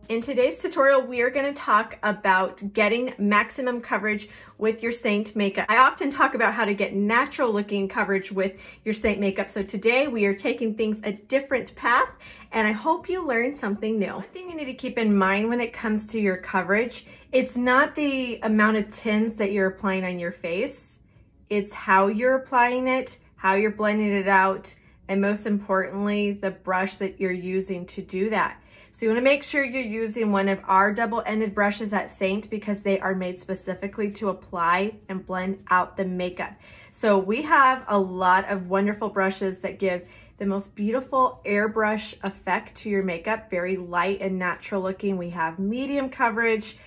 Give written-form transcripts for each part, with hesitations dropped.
In today's tutorial, we are going to talk about getting maximum coverage with your SEINT makeup. I often talk about how to get natural looking coverage with your SEINT makeup. So today we are taking things a different path, and I hope you learned something new. One thing you need to keep in mind when it comes to your coverage, it's not the amount of tints that you're applying on your face. It's how you're applying it, how you're blending it out, and most importantly, the brush that you're using to do that. So you want to make sure you're using one of our double-ended brushes at SEINT because they are made specifically to apply and blend out the makeup. So we have a lot of wonderful brushes that give the most beautiful airbrush effect to your makeup, very light and natural looking. We have medium coverage,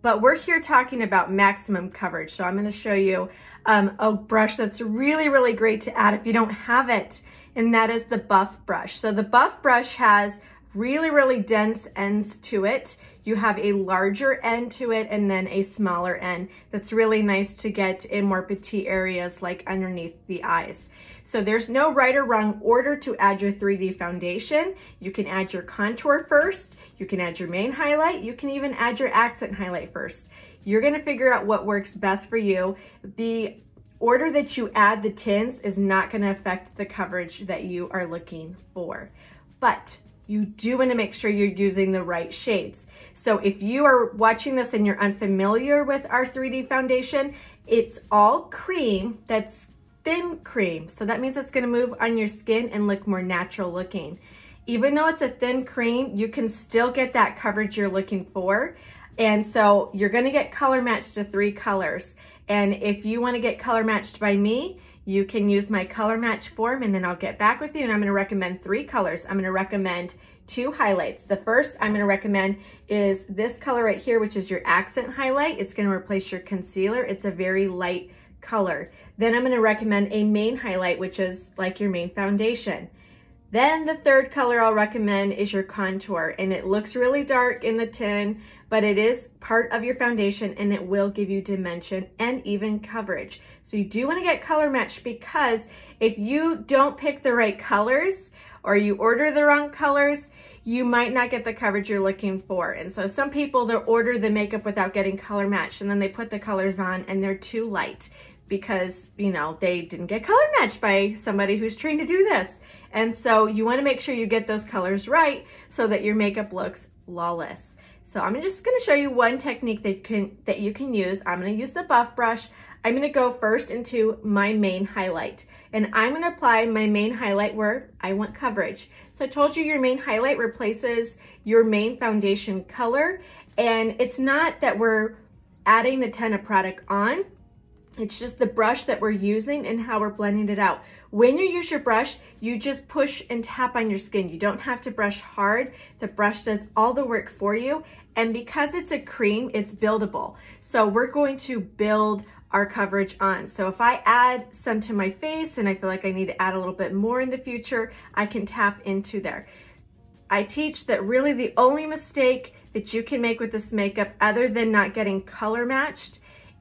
but we're here talking about maximum coverage. So I'm going to show you a brush that's really, really great to add if you don't have it, and that is the buff brush. So the buff brush has really, really dense ends to it. You have a larger end to it and then a smaller end. That's really nice to get in more petite areas like underneath the eyes. So there's no right or wrong order to add your 3D foundation. You can add your contour first. You can add your main highlight. You can even add your accent highlight first. You're gonna figure out what works best for you. The order that you add the tints is not gonna affect the coverage that you are looking for. But you do want to make sure you're using the right shades. So if you are watching this and you're unfamiliar with our 3D foundation, it's all cream, that's thin cream. So that means it's going to move on your skin and look more natural looking. Even though it's a thin cream, you can still get that coverage you're looking for. And so you're going to get color matched to 3 colors. And if you want to get color matched by me, you can use my color match form and then I'll get back with you, and I'm going to recommend 3 colors. I'm going to recommend 2 highlights. The first I'm going to recommend is this color right here, which is your accent highlight. It's going to replace your concealer. It's a very light color. Then I'm going to recommend a main highlight, which is like your main foundation. Then the third color I'll recommend is your contour, and it looks really dark in the tin, but it is part of your foundation and it will give you dimension and even coverage. So you do want to get color matched, because if you don't pick the right colors or you order the wrong colors, you might not get the coverage you're looking for. And so some people, they'll order the makeup without getting color matched, and then they put the colors on and they're too light because, you know, they didn't get color matched by somebody who's trained to do this. And so you want to make sure you get those colors right so that your makeup looks flawless. So I'm just going to show you one technique that you can use. I'm going to use the buff brush. I'm going to go first into my main highlight, and I'm going to apply my main highlight where I want coverage. So I told you your main highlight replaces your main foundation color, and it's not that we're adding a ton of product on. It's just the brush that we're using and how we're blending it out. When you use your brush, you just push and tap on your skin. You don't have to brush hard. The brush does all the work for you. And because it's a cream, it's buildable. So we're going to build our coverage on. So if I add some to my face and I feel like I need to add a little bit more in the future, I can tap into there. I teach that really the only mistake that you can make with this makeup, other than not getting color matched,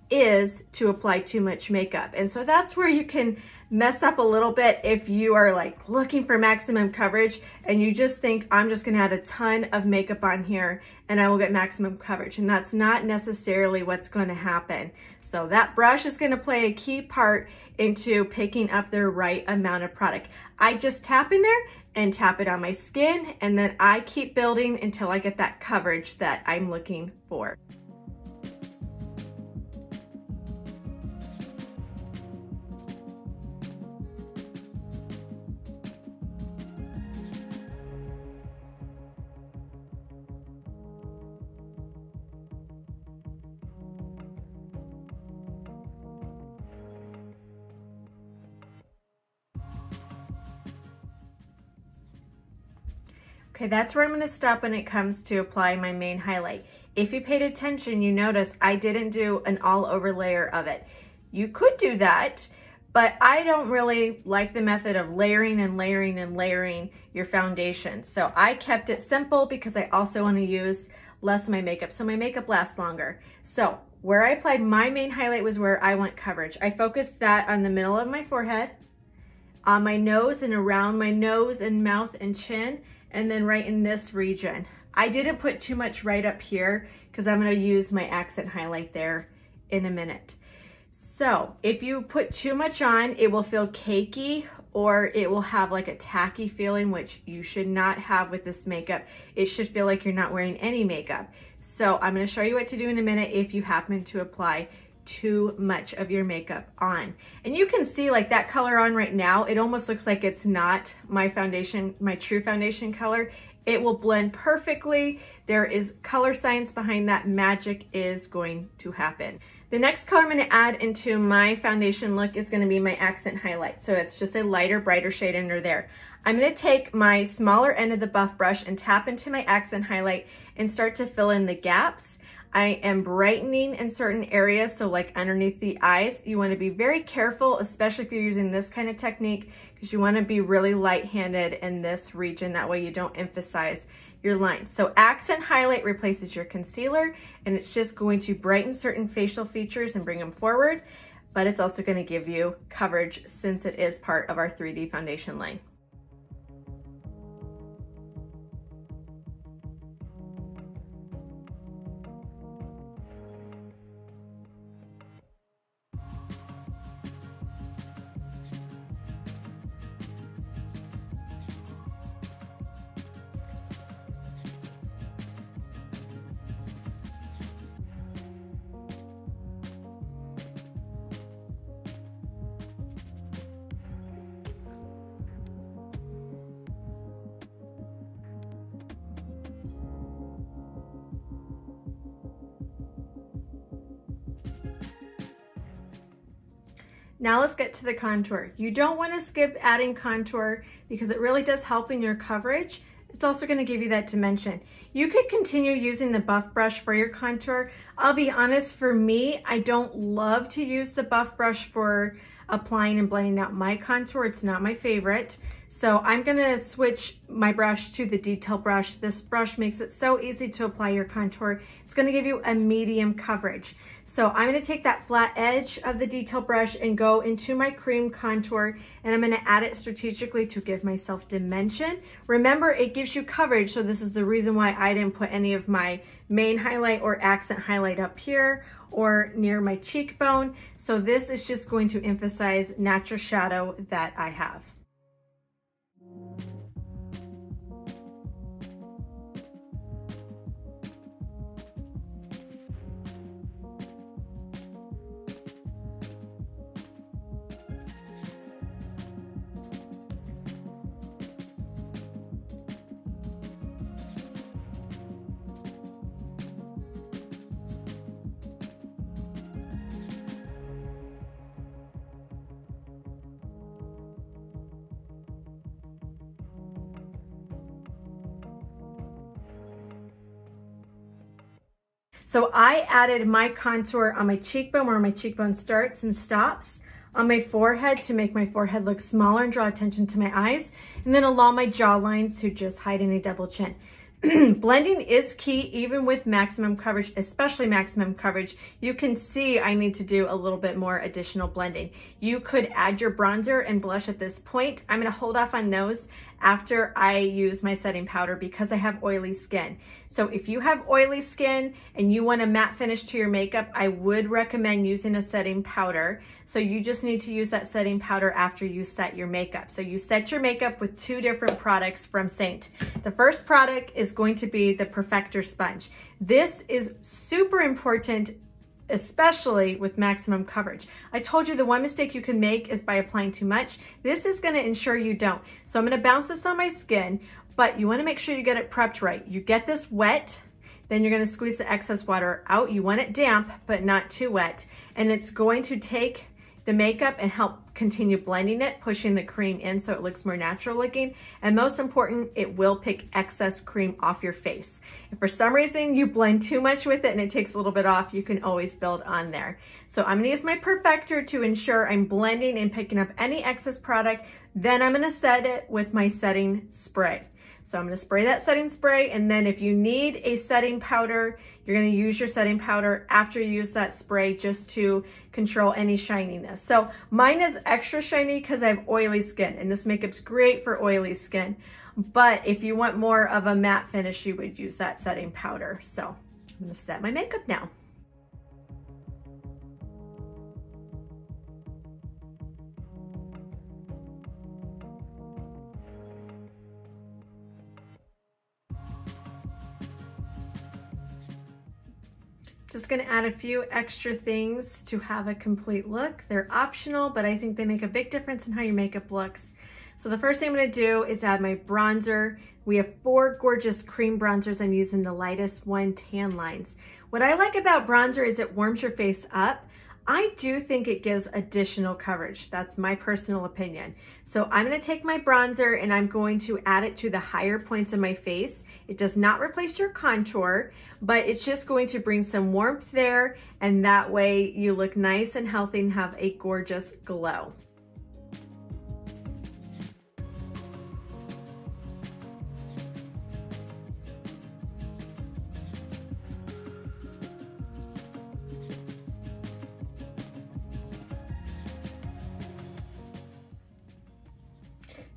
is to apply too much makeup. And so that's where you can mess up a little bit if you are like looking for maximum coverage and you just think, I'm just gonna add a ton of makeup on here and I will get maximum coverage. And that's not necessarily what's going to happen. So that brush is gonna play a key part into picking up the right amount of product. I just tap in there and tap it on my skin, and then I keep building until I get that coverage that I'm looking for. Okay, that's where I'm gonna stop when it comes to applying my main highlight. If you paid attention, you notice I didn't do an all over layer of it. You could do that, but I don't really like the method of layering and layering and layering your foundation. So I kept it simple because I also wanna use less of my makeup so my makeup lasts longer. So where I applied my main highlight was where I want coverage. I focused that on the middle of my forehead, on my nose and around my nose and mouth and chin, and then right in this region. I didn't put too much right up here because I'm going to use my accent highlight there in a minute. So if you put too much on, it will feel cakey or it will have like a tacky feeling, which you should not have with this makeup. It should feel like you're not wearing any makeup. So I'm going to show you what to do in a minute if you happen to apply too much of your makeup on. And you can see like that color on right now, it almost looks like it's not my foundation, my true foundation color. It will blend perfectly. There is color science behind that. Magic is going to happen. The next color I'm going to add into my foundation look is going to be my accent highlight. So it's just a lighter, brighter shade under there. I'm going to take my smaller end of the buff brush and tap into my accent highlight and start to fill in the gaps. I am brightening in certain areas, so like underneath the eyes. You want to be very careful, especially if you're using this kind of technique, because you want to be really light-handed in this region. That way you don't emphasize your lines. So accent highlight replaces your concealer, and it's just going to brighten certain facial features and bring them forward, but it's also going to give you coverage since it is part of our 3D foundation line. Now let's get to the contour. You don't want to skip adding contour because it really does help in your coverage. It's also going to give you that dimension. You could continue using the buff brush for your contour. I'll be honest, for me, I don't love to use the buff brush for applying and blending out my contour. It's not my favorite. So I'm going to switch my brush to the detail brush. This brush makes it so easy to apply your contour. It's going to give you a medium coverage. So I'm going to take that flat edge of the detail brush and go into my cream contour, and I'm going to add it strategically to give myself dimension. Remember, it gives you coverage, so this is the reason why I didn't put any of my main highlight or accent highlight up here or near my cheekbone. So this is just going to emphasize natural shadow that I have. So I added my contour on my cheekbone where my cheekbone starts and stops, on my forehead to make my forehead look smaller and draw attention to my eyes, and then along my jawlines to just hide any double chin. Blending is key even with maximum coverage, especially maximum coverage. You can see I need to do a little bit more additional blending. You could add your bronzer and blush at this point. I'm going to hold off on those after I use my setting powder because I have oily skin. So if you have oily skin and you want a matte finish to your makeup, I would recommend using a setting powder. So you just need to use that setting powder after you set your makeup. So you set your makeup with two different products from SEINT. The first product is going to be the Perfector Sponge. This is super important, especially with maximum coverage. I told you the one mistake you can make is by applying too much. This is going to ensure you don't. So I'm going to bounce this on my skin, but you want to make sure you get it prepped right. You get this wet, then you're going to squeeze the excess water out. You want it damp, but not too wet. And it's going to take the makeup and help continue blending it, pushing the cream in so it looks more natural looking. And most important, it will pick excess cream off your face. If for some reason you blend too much with it and it takes a little bit off, you can always build on there. So I'm gonna use my Perfector to ensure I'm blending and picking up any excess product. Then I'm gonna set it with my setting spray. So I'm gonna spray that setting spray, and then if you need a setting powder, you're gonna use your setting powder after you use that spray just to control any shininess. So mine is extra shiny because I have oily skin, and this makeup's great for oily skin. But if you want more of a matte finish, you would use that setting powder. So I'm gonna set my makeup now. Just gonna add a few extra things to have a complete look. They're optional, but I think they make a big difference in how your makeup looks. So the first thing I'm gonna do is add my bronzer. We have 4 gorgeous cream bronzers. I'm using the lightest one, Tanlines. What I like about bronzer is it warms your face up. I do think it gives additional coverage. That's my personal opinion. So I'm gonna take my bronzer and I'm going to add it to the higher points of my face. It does not replace your contour, but it's just going to bring some warmth there, and that way you look nice and healthy and have a gorgeous glow.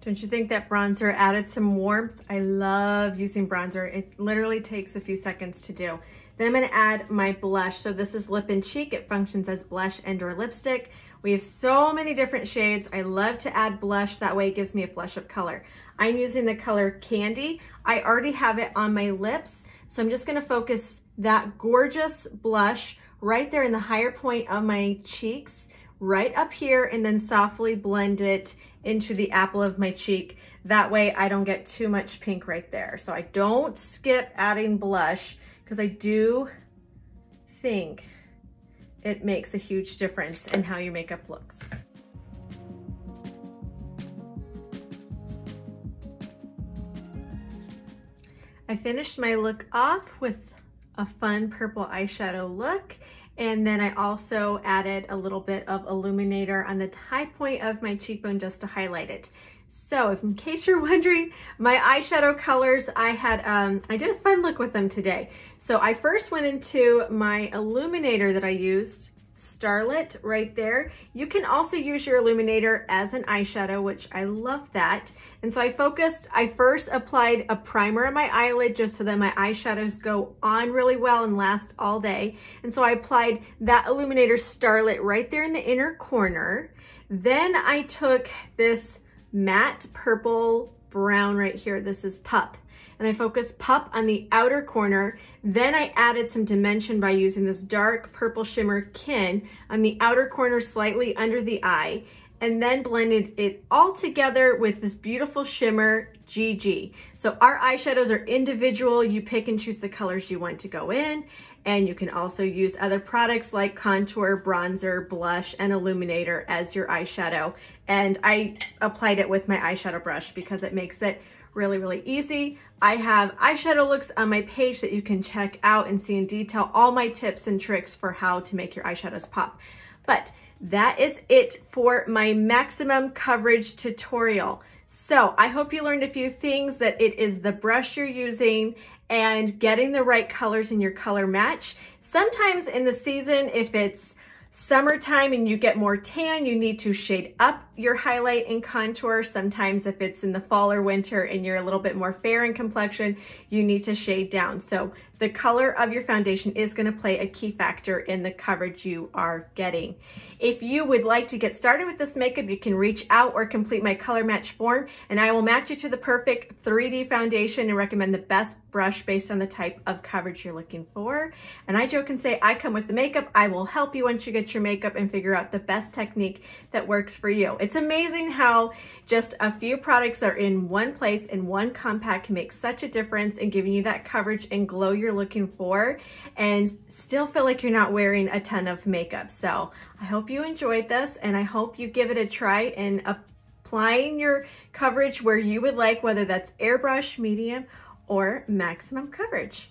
Don't you think that bronzer added some warmth? I love using bronzer. It literally takes a few seconds to do. Then I'm gonna add my blush. So this is Lip and Cheek. It functions as blush and or lipstick. We have so many different shades. I love to add blush. That way it gives me a flush of color. I'm using the color Candy. I already have it on my lips. So I'm just gonna focus that gorgeous blush right there in the higher point of my cheeks, right up here, and then softly blend it into the apple of my cheek. That way I don't get too much pink right there. So I don't skip adding blush because I do think it makes a huge difference in how your makeup looks. I finished my look off with a fun purple eyeshadow look. And then I also added a little bit of illuminator on the high point of my cheekbone just to highlight it. So if in case you're wondering, my eyeshadow colors, I did a fun look with them today. So I first went into my illuminator that I used, Starlit right there. You can also use your illuminator as an eyeshadow, which I love that. And so I first applied a primer on my eyelid just so that my eyeshadows go on really well and last all day. And so I applied that illuminator Starlit right there in the inner corner. Then I took this matte purple brown right here. This is Pup. And I focused Pup on the outer corner. Then I added some dimension by using this dark purple shimmer Kin on the outer corner slightly under the eye, and then blended it all together with this beautiful shimmer GG. So our eyeshadows are individual. You pick and choose the colors you want to go in, and you can also use other products like contour, bronzer, blush, and illuminator as your eyeshadow. And I applied it with my eyeshadow brush because it makes it really, really easy. I have eyeshadow looks on my page that you can check out and see in detail all my tips and tricks for how to make your eyeshadows pop. But that is it for my maximum coverage tutorial. So I hope you learned a few things, that it is the brush you're using and getting the right colors in your color match. Sometimes in the season, if it's summertime and you get more tan, you need to shade up your highlight and contour. Sometimes if it's in the fall or winter and you're a little bit more fair in complexion, you need to shade down. So the color of your foundation is going to play a key factor in the coverage you are getting. If you would like to get started with this makeup, you can reach out or complete my color match form, and I will match you to the perfect 3D foundation and recommend the best brush based on the type of coverage you're looking for. And I joke and say, I come with the makeup. I will help you once you get your makeup and figure out the best technique that works for you. It's amazing how just a few products that are in one place in one compact can make such a difference in giving you that coverage and glow you're looking for, and still feel like you're not wearing a ton of makeup. So I hope you enjoyed this, and I hope you give it a try in applying your coverage where you would like, whether that's airbrush, medium, or maximum coverage.